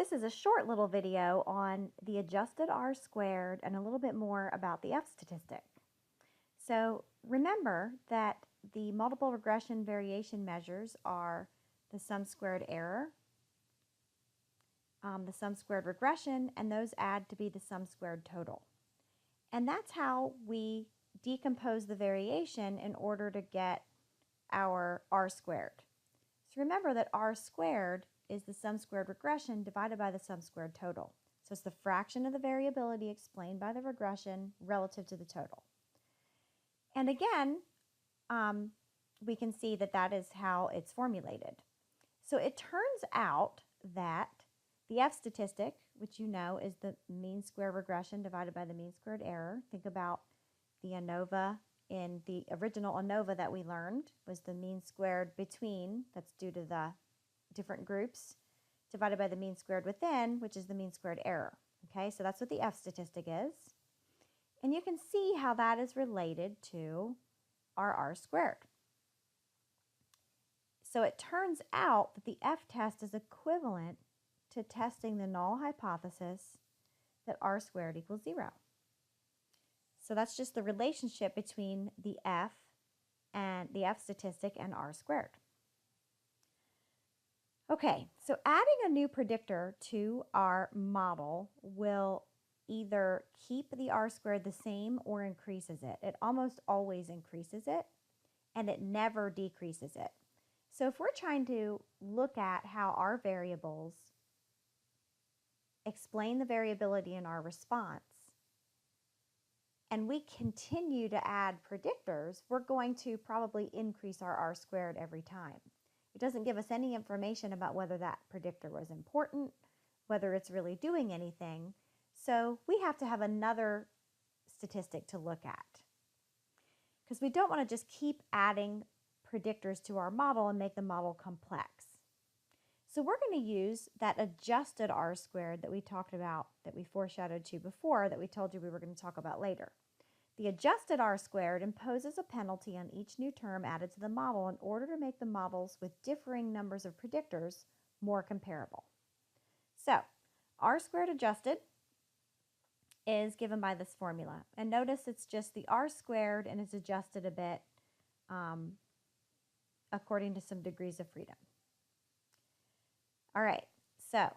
this is a short little video on the adjusted R-squared and a little bit more about the F statistic. So remember that the multiple regression variation measures are the sum squared error, the sum squared regression, and those add to be the sum squared total. And that's how we decompose the variation in order to get our R-squared. So remember that R-squared is the sum squared regression divided by the sum squared total. So it's the fraction of the variability explained by the regression relative to the total. And again, we can see that that is how it's formulated. So it turns out that the F statistic, which you know is the mean square regression divided by the mean squared error. Think about the ANOVA. In the original ANOVA that we learned was the mean squared between, that's due to the different groups, divided by the mean squared within, which is the mean squared error. Okay, so that's what the F statistic is. And you can see how that is related to our R-squared. So it turns out that the F test is equivalent to testing the null hypothesis that R-squared equals 0. So that's just the relationship between the F and the F statistic and R-squared. Okay, so adding a new predictor to our model will either keep the R-squared the same or increases it. It almost always increases it, and it never decreases it. So if we're trying to look at how our variables explain the variability in our response, and we continue to add predictors, we're going to probably increase our R-squared every time. It doesn't give us any information about whether that predictor was important, whether it's really doing anything. So we have to have another statistic to look at, because we don't want to just keep adding predictors to our model and make the model complex. So we're going to use that adjusted R-squared that we talked about, that we foreshadowed to before, that we told you we were going to talk about later. The adjusted R-squared imposes a penalty on each new term added to the model in order to make the models with differing numbers of predictors more comparable. So R-squared adjusted is given by this formula. And notice it's just the R-squared and it's adjusted a bit according to some degrees of freedom. All right, so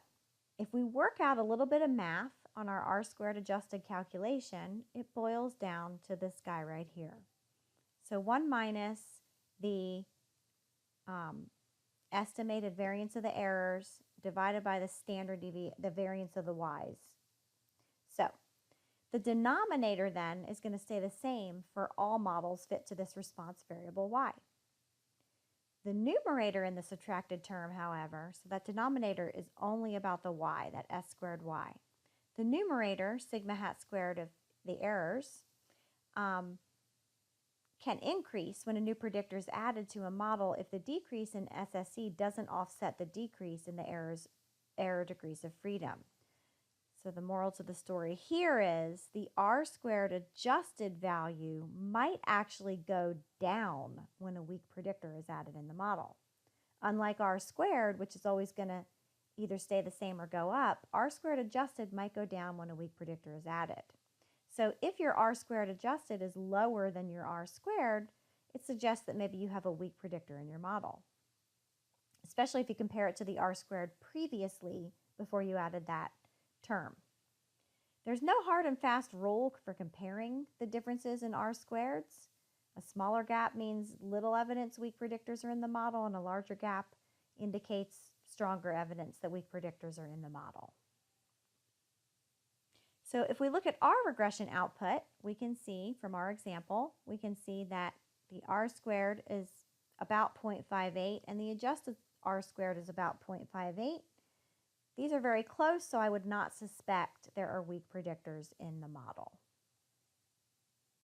if we work out a little bit of math on our R-squared adjusted calculation, it boils down to this guy right here. So 1 minus the estimated variance of the errors divided by the variance of the y's. So the denominator then is going to stay the same for all models fit to this response variable y. The numerator in the subtracted term, however, so that denominator is only about the y, that s squared y. The numerator, sigma hat squared of the errors, can increase when a new predictor is added to a model if the decrease in SSE doesn't offset the decrease in the error degrees of freedom. So the moral to the story here is the R-squared adjusted value might actually go down when a weak predictor is added in the model. Unlike R-squared, which is always going to either stay the same or go up, R-squared adjusted might go down when a weak predictor is added. So if your R-squared adjusted is lower than your R-squared, it suggests that maybe you have a weak predictor in your model, especially if you compare it to the R-squared previously before you added that term. There's no hard and fast rule for comparing the differences in R-squareds. A smaller gap means little evidence weak predictors are in the model, and a larger gap indicates stronger evidence that weak predictors are in the model. So if we look at our regression output, we can see from our example, we can see that the R-squared is about 0.58 and the adjusted R-squared is about 0.58. These are very close, so I would not suspect there are weak predictors in the model.